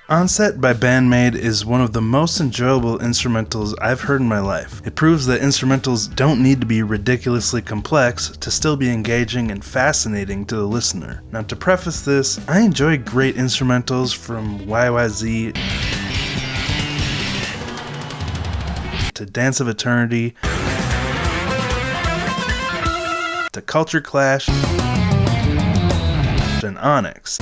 Onset by BAND-MAID is one of the most enjoyable instrumentals I've heard in my life. It proves that instrumentals don't need to be ridiculously complex to still be engaging and fascinating to the listener. Now, to preface this, I enjoy great instrumentals from YYZ to Dance of Eternity to Culture Clash and Onyx.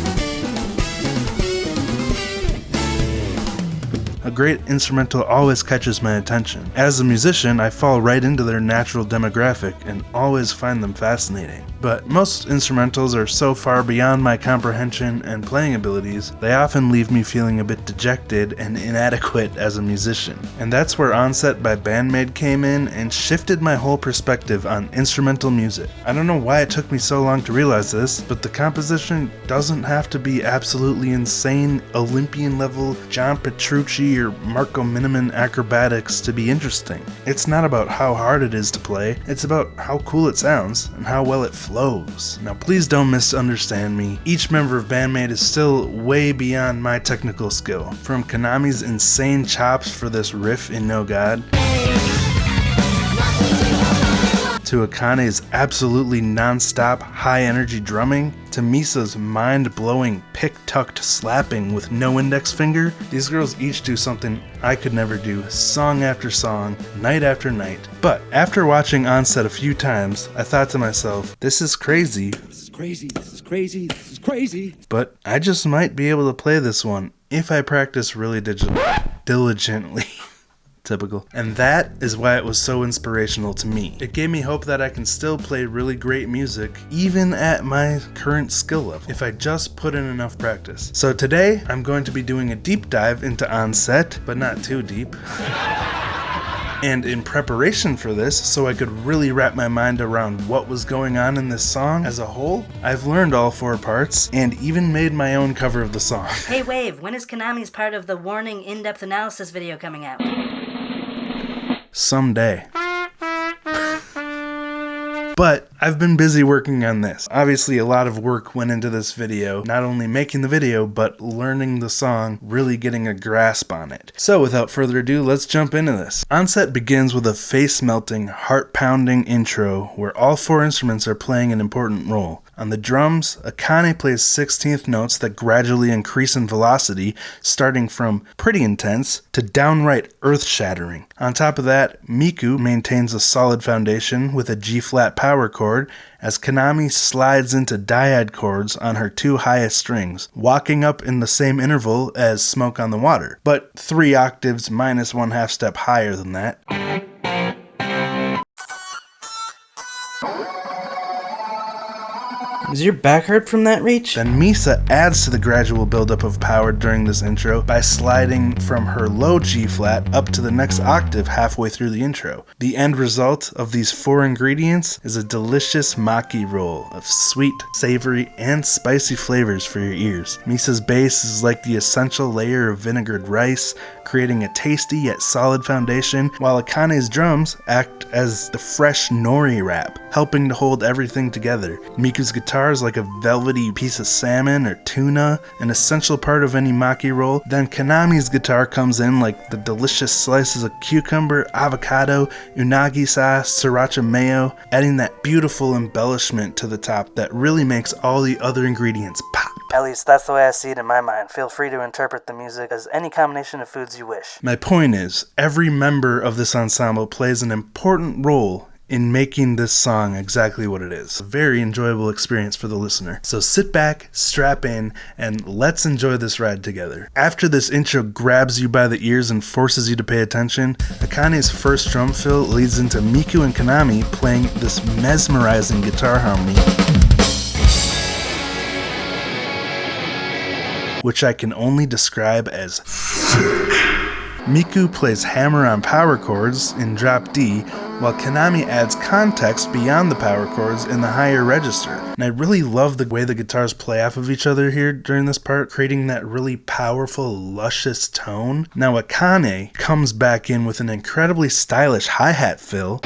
A great instrumental always catches my attention. As a musician, I fall right into their natural demographic and always find them fascinating. But most instrumentals are so far beyond my comprehension and playing abilities, they often leave me feeling a bit dejected and inadequate as a musician. And that's where Onset by BAND-MAID came in and shifted my whole perspective on instrumental music. I don't know why it took me so long to realize this, but the composition doesn't have to be absolutely insane, Olympian level John Petrucci or Marco Miniman acrobatics to be interesting. It's not about how hard it is to play, it's about how cool it sounds and how well it flows. Now please don't misunderstand me. Each member of BAND-MAID is still way beyond my technical skill. From Konami's insane chops for this riff in No God, to Akane's absolutely non-stop high-energy drumming, to Misa's mind-blowing pick-tucked slapping with no index finger, these girls each do something I could never do, song after song, night after night. But after watching Onset a few times, I thought to myself, this is crazy. This is crazy, this is crazy, this is crazy. But I just might be able to play this one if I practice really diligently. Typical. And that is why it was so inspirational to me. It gave me hope that I can still play really great music even at my current skill level if I just put in enough practice. So today I'm going to be doing a deep dive into Onset, but not too deep. And in preparation for this, so I could really wrap my mind around what was going on in this song as a whole, I've learned all 4 parts and even made my own cover of the song. Hey Wave, when is Konami's part of the Warning in-depth analysis video coming out? Someday. But I've been busy working on this. Obviously a lot of work went into this video, not only making the video, but learning the song, really getting a grasp on it. So without further ado, let's jump into this. Onset begins with a face-melting, heart-pounding intro where all 4 instruments are playing an important role. On the drums, Akane plays 16th notes that gradually increase in velocity, starting from pretty intense to downright earth-shattering. On top of that, Miku maintains a solid foundation with a G-flat power chord as Konami slides into dyad chords on her 2 highest strings, walking up in the same interval as Smoke on the Water, but 3 octaves minus 1/2 step higher than that. Does your back hurt from that reach? Then Misa adds to the gradual buildup of power during this intro by sliding from her low G-flat up to the next octave halfway through the intro. The end result of these 4 ingredients is a delicious maki roll of sweet, savory, and spicy flavors for your ears. Misa's bass is like the essential layer of vinegared rice, creating a tasty yet solid foundation, while Akane's drums act as the fresh nori wrap, helping to hold everything together. Miku's guitar is like a velvety piece of salmon or tuna, an essential part of any maki roll. Then Konami's guitar comes in like the delicious slices of cucumber, avocado, unagi sauce, sriracha mayo, adding that beautiful embellishment to the top that really makes all the other ingredients pop. At least that's the way I see it in my mind. Feel free to interpret the music as any combination of foods you wish. My point is, every member of this ensemble plays an important role in making this song exactly what it is. A very enjoyable experience for the listener. So sit back, strap in, and let's enjoy this ride together. After this intro grabs you by the ears and forces you to pay attention, Akane's first drum fill leads into Miku and Konami playing this mesmerizing guitar harmony, which I can only describe as sick. Miku plays hammer-on power chords in drop D, while Konami adds context beyond the power chords in the higher register. And I really love the way the guitars play off of each other here during this part, creating that really powerful, luscious tone. Now Akane comes back in with an incredibly stylish hi-hat fill,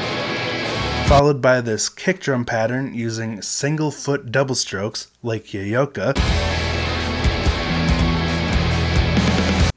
followed by this kick drum pattern using single foot double strokes like Yoyoka.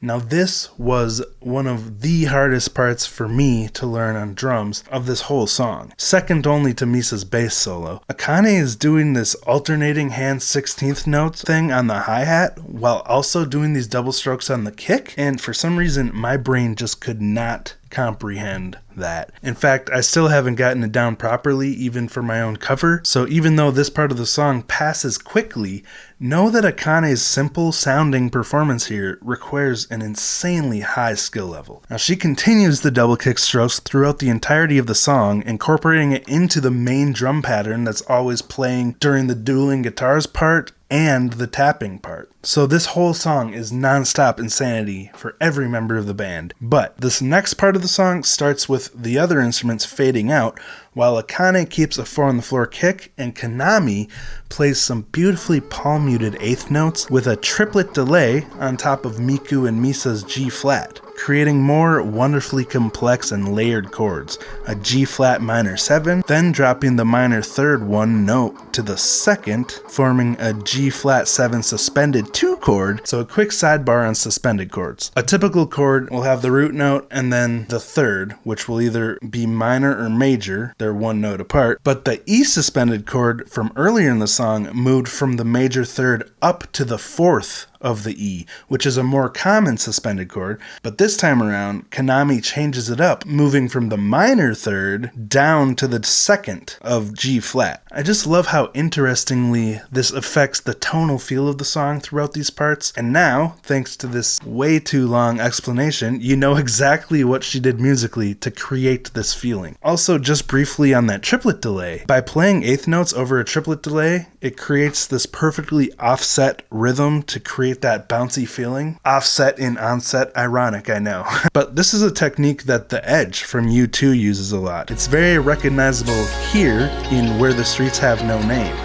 Now this was one of the hardest parts for me to learn on drums of this whole song, second only to Misa's bass solo. Akane is doing this alternating hand 16th notes thing on the hi-hat while also doing these double strokes on the kick, and for some reason my brain just could not comprehend that. In fact, I still haven't gotten it down properly even for my own cover, so even though this part of the song passes quickly, know that Akane's simple sounding performance here requires an insanely high skill level. Now she continues the double kick strokes throughout the entirety of the song, incorporating it into the main drum pattern that's always playing during the dueling guitars part and the tapping part. So this whole song is non-stop insanity for every member of the band. But this next part of the song starts with the other instruments fading out, while Akane keeps a 4-on-the-floor kick and Kanami plays some beautifully palm-muted eighth notes with a triplet delay on top of Miku and Misa's G flat, creating more wonderfully complex and layered chords. A G flat minor 7, then dropping the minor third one note to the second, forming a G flat 7 suspended 2 chord, so a quick sidebar on suspended chords. A typical chord will have the root note and then the third, which will either be minor or major, they're one note apart, but the E suspended chord from earlier in the song moved from the major third up to the fourth of the E, which is a more common suspended chord, but this time around, Kanami changes it up, moving from the minor third down to the second of G flat. I just love how interestingly this affects the tonal feel of the song throughout these parts, and now, thanks to this way too long explanation, you know exactly what she did musically to create this feeling. Also, just briefly on that triplet delay, by playing eighth notes over a triplet delay, it creates this perfectly offset rhythm to create that bouncy feeling. Offset in onset, ironic, I know. But this is a technique that The Edge from U2 uses a lot. It's very recognizable here in Where the Streets Have No Name.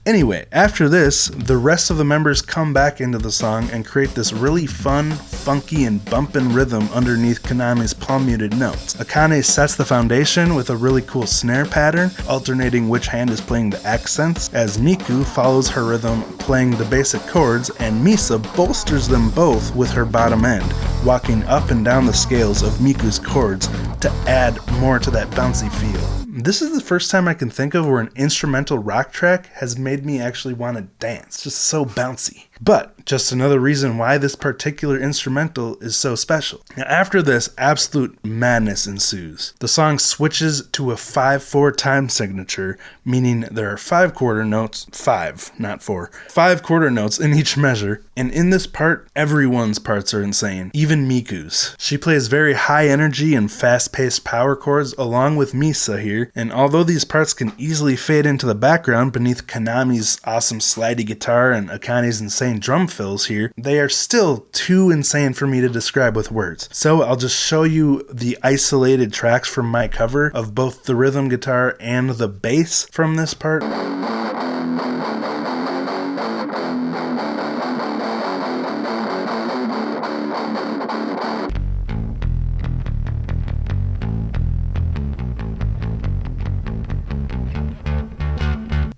Anyway, after this, the rest of the members come back into the song and create this really fun, funky, and bumpin' rhythm underneath Kanami's palm-muted notes. Akane sets the foundation with a really cool snare pattern, alternating which hand is playing the accents, as Miku follows her rhythm playing the basic chords, and Misa bolsters them both with her bottom end, walking up and down the scales of Miku's chords to add more to that bouncy feel. This is the first time I can think of where an instrumental rock track has made me actually want to dance. Just so bouncy. But just another reason why this particular instrumental is so special. Now after this, absolute madness ensues. The song switches to a 5/4 time signature, meaning there are 5 quarter notes, 5, not 4, 5 quarter notes in each measure, and in this part, everyone's parts are insane, even Miku's. She plays very high energy and fast-paced power chords along with Misa here, and although these parts can easily fade into the background beneath Kanami's awesome slidey guitar and Akane's insane drum fills here, they are still too insane for me to describe with words. So I'll just show you the isolated tracks from my cover of both the rhythm guitar and the bass from this part.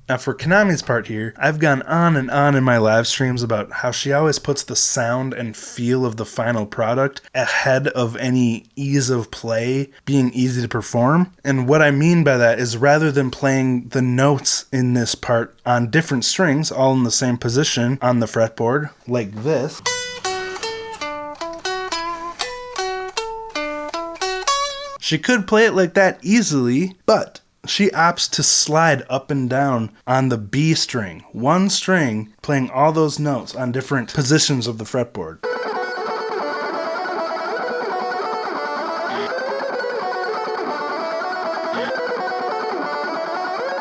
Now for Kanami's part here, I've gone on and on in my live streams about how she always puts the sound and feel of the final product ahead of any ease of play being easy to perform. And what I mean by that is rather than playing the notes in this part on different strings, all in the same position on the fretboard, like this, she could play it like that easily, but she opts to slide up and down on the B string, one string, playing all those notes on different positions of the fretboard.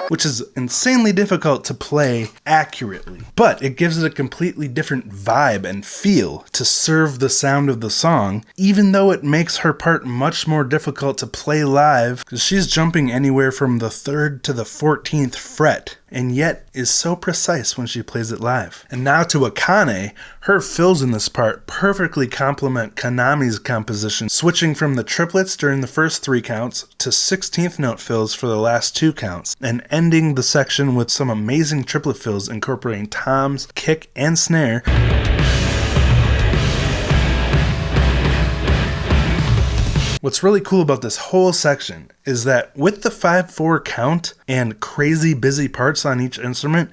Which is insanely difficult to play accurately, but it gives it a completely different vibe and feel to serve the sound of the song, even though it makes her part much more difficult to play live because she's jumping anywhere from the 3rd to the 14th fret and yet is so precise when she plays it live. And now to Akane, her fills in this part perfectly complement Konami's composition, switching from the triplets during the first 3 counts to 16th note fills for the last 2 counts, and ending the section with some amazing triplet fills incorporating toms, kick, and snare. What's really cool about this whole section is that with the 5/4 count and crazy busy parts on each instrument,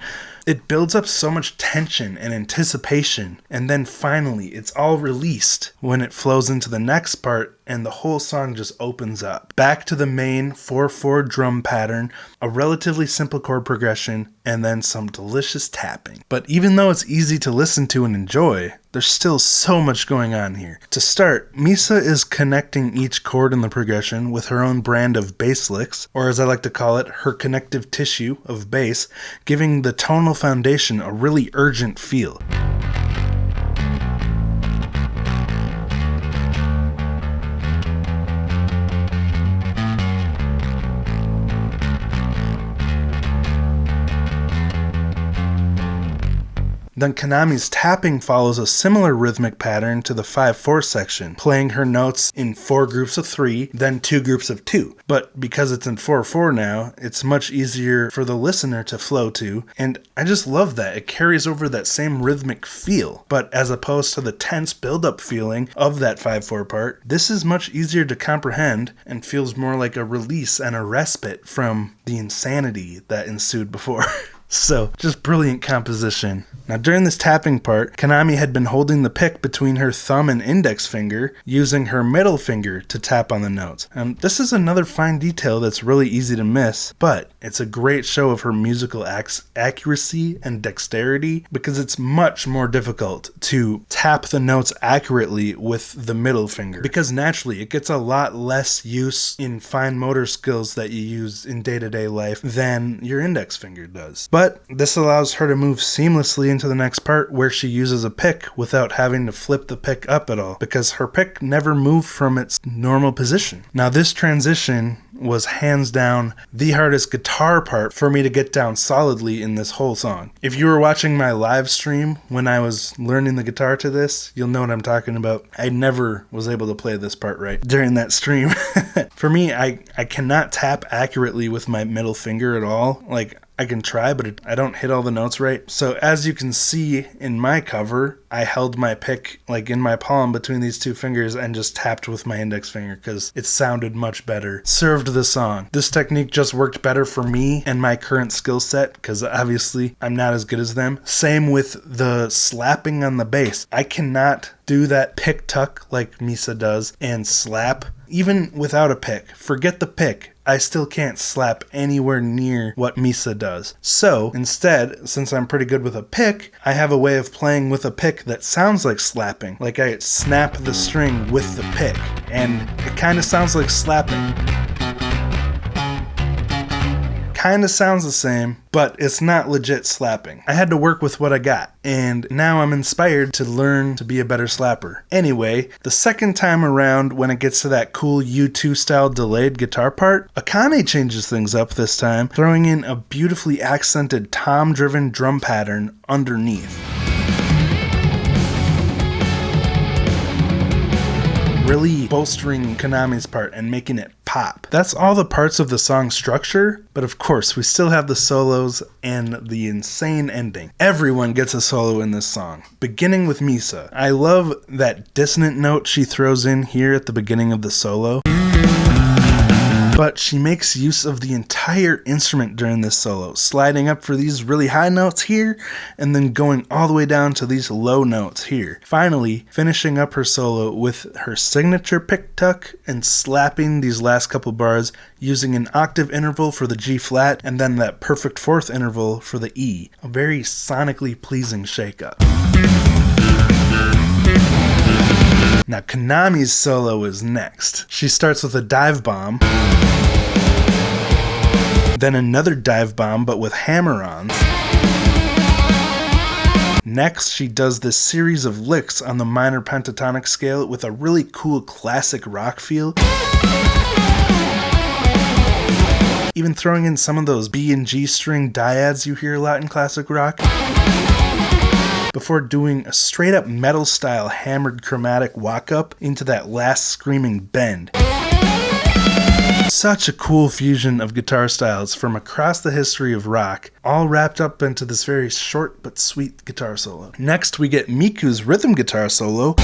it builds up so much tension and anticipation, and then finally it's all released when it flows into the next part and the whole song just opens up. Back to the main 4/4 drum pattern, a relatively simple chord progression, and then some delicious tapping. But even though it's easy to listen to and enjoy, there's still so much going on here. To start, Misa is connecting each chord in the progression with her own brand of bass licks, or as I like to call it, her connective tissue of bass, giving the tonal foundation a really urgent feel. Then Konami's tapping follows a similar rhythmic pattern to the 5/4 section, playing her notes in 4 groups of 3, then 2 groups of 2. But because it's in 4/4 now, it's much easier for the listener to flow to, and I just love that. It carries over that same rhythmic feel, but as opposed to the tense build-up feeling of that 5/4 part, this is much easier to comprehend and feels more like a release and a respite from the insanity that ensued before. So, just brilliant composition. Now during this tapping part, Konami had been holding the pick between her thumb and index finger, using her middle finger to tap on the notes. And this is another fine detail that's really easy to miss, but it's a great show of her musical accuracy and dexterity, because it's much more difficult to tap the notes accurately with the middle finger, because naturally it gets a lot less use in fine motor skills that you use in day-to-day life than your index finger does. But this allows her to move seamlessly into the next part where she uses a pick without having to flip the pick up at all, because her pick never moved from its normal position. Now this transition was hands down the hardest guitar part for me to get down solidly in this whole song. If you were watching my live stream when I was learning the guitar to this, you'll know what I'm talking about. I never was able to play this part right during that stream. For me, I cannot tap accurately with my middle finger at all. Like, I can try, but I don't hit all the notes right. So as you can see in my cover, I held my pick like in my palm between these 2 fingers and just tapped with my index finger because it sounded much better. Served the song. This technique just worked better for me and my current skill set, because obviously I'm not as good as them. Same with the slapping on the bass. I cannot do that pick tuck like Misa does and slap. Even without a pick, forget the pick, I still can't slap anywhere near what Misa does. So instead, since I'm pretty good with a pick, I have a way of playing with a pick that sounds like slapping. Like I snap the string with the pick, and it kind of sounds like slapping. Kind of sounds the same, but it's not legit slapping. I had to work with what I got, and now I'm inspired to learn to be a better slapper. Anyway, the second time around, when it gets to that cool U2 style delayed guitar part, Akane changes things up this time, throwing in a beautifully accented tom-driven drum pattern underneath. Really bolstering Konami's part and making it pop. That's all the parts of the song's structure, but of course we still have the solos and the insane ending. Everyone gets a solo in this song, beginning with Misa. I love that dissonant note she throws in here at the beginning of the solo. But she makes use of the entire instrument during this solo, sliding up for these really high notes here, and then going all the way down to these low notes here. Finally, finishing up her solo with her signature pick tuck and slapping these last couple bars using an octave interval for the G flat and then that perfect 4th interval for the E. A very sonically pleasing shake-up. Now Konami's solo is next. She starts with a dive bomb, then another dive bomb but with hammer-ons. Next, she does this series of licks on the minor pentatonic scale with a really cool classic rock feel. even throwing in some of those B and G string dyads you hear a lot in classic rock, before doing a straight up metal style hammered chromatic walk up into that last screaming bend. Such a cool fusion of guitar styles from across the history of rock, all wrapped up into this very short but sweet guitar solo. Next we get Miku's rhythm guitar solo,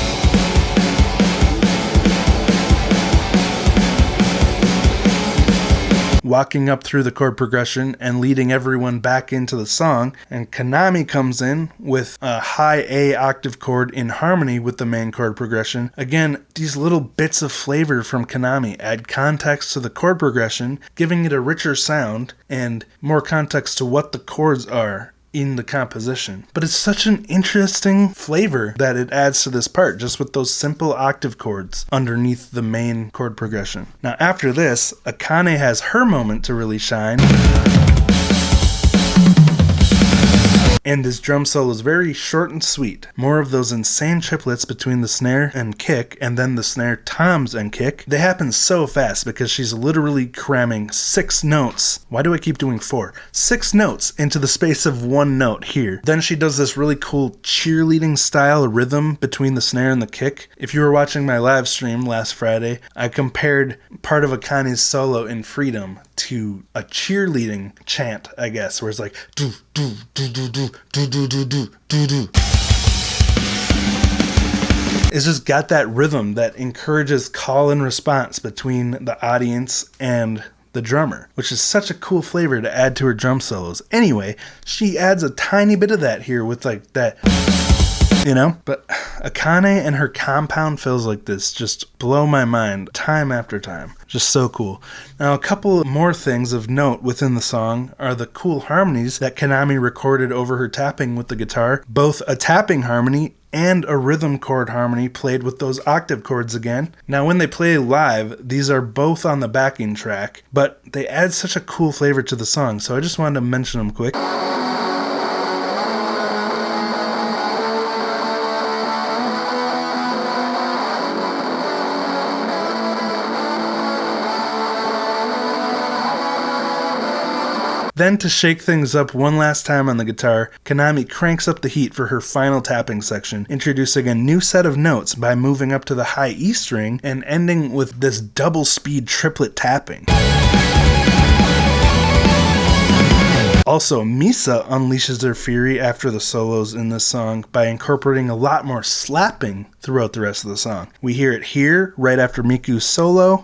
walking up through the chord progression and leading everyone back into the song, and Konami comes in with a high A octave chord in harmony with the main chord progression. Again, these little bits of flavor from Konami add context to the chord progression, giving it a richer sound and more context to what the chords are in the composition. But it's such an interesting flavor that it adds to this part, just with those simple octave chords underneath the main chord progression. Now after this, Akane has her moment to really shine, and his drum solo is very short and sweet. More of those insane triplets between the snare and kick, and then the snare, toms, and kick. They happen so fast because she's literally cramming 6 notes. Why do I keep doing 4? 6 notes into the space of 1 note here. Then she does this really cool cheerleading style rhythm between the snare and the kick. If you were watching my live stream last Friday, I compared part of Akane's solo in Freedom to a cheerleading chant, I guess, where it's like do do do do do do do do do do do. It's just got that rhythm that encourages call and response between the audience and the drummer, which is such a cool flavor to add to her drum solos. Anyway, she adds a tiny bit of that here with like that, you know? But Akane and her compound fills like this just blow my mind time after time. Just so cool. Now, a couple more things of note within the song are the cool harmonies that Konami recorded over her tapping with the guitar, both a tapping harmony and a rhythm chord harmony played with those octave chords again. Now, when they play live, these are both on the backing track, but they add such a cool flavor to the song, so I just wanted to mention them quick. Then, to shake things up one last time on the guitar, Konami cranks up the heat for her final tapping section, introducing a new set of notes by moving up to the high E string and ending with this double speed triplet tapping. Also, Misa unleashes her fury after the solos in this song by incorporating a lot more slapping throughout the rest of the song. We hear it here, right after Miku's solo.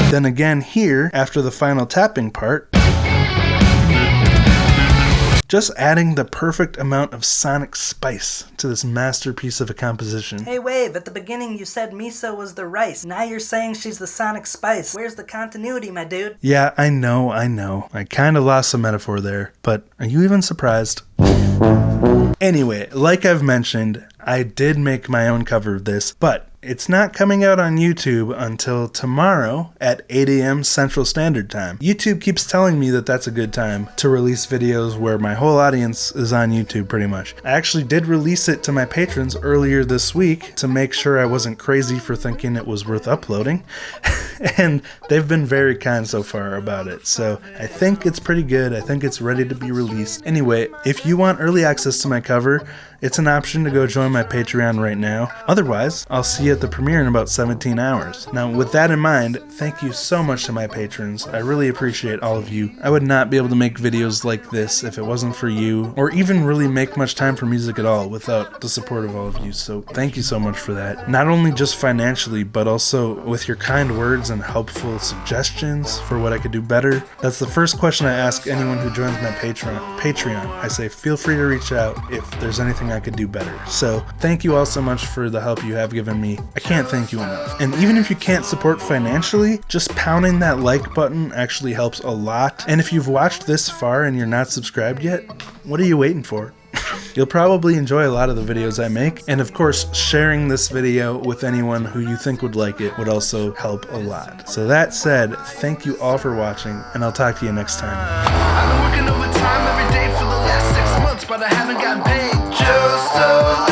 Then again here, after the final tapping part, just adding the perfect amount of sonic spice to this masterpiece of a composition. Hey Wave, at the beginning you said Miso was the rice. Now you're saying she's the sonic spice. Where's the continuity, my dude? Yeah, I know. I kinda lost the metaphor there, but are you even surprised? Anyway, like I've mentioned, I did make my own cover of this, but it's not coming out on YouTube until tomorrow at 8 a.m. Central Standard Time. YouTube keeps telling me that that's a good time to release videos where my whole audience is on YouTube pretty much. I actually did release it to my patrons earlier this week to make sure I wasn't crazy for thinking it was worth uploading. And they've been very kind so far about it. So I think it's pretty good. I think it's ready to be released. Anyway, if you want early access to my cover, it's an option to go join my Patreon right now. Otherwise, I'll see you at the premiere in about 17 hours. Now, with that in mind, thank you so much to my patrons. I really appreciate all of you. I would not be able to make videos like this if it wasn't for you, or even really make much time for music at all without the support of all of you. So thank you so much for that. Not only just financially, but also with your kind words and helpful suggestions for what I could do better. That's the first question I ask anyone who joins my Patreon. I say, feel free to reach out if there's anything I could do better. So thank you all so much for the help you have given me. I can't thank you enough. And even if you can't support financially, just pounding that like button actually helps a lot. And if you've watched this far and you're not subscribed yet, what are you waiting for? You'll probably enjoy a lot of the videos I make, and of course, sharing this video with anyone who you think would like it would also help a lot. So that said, thank you all for watching, and I'll talk to you next time. I've been working overtime every day for the last 6 months, but I haven't gotten paid. Just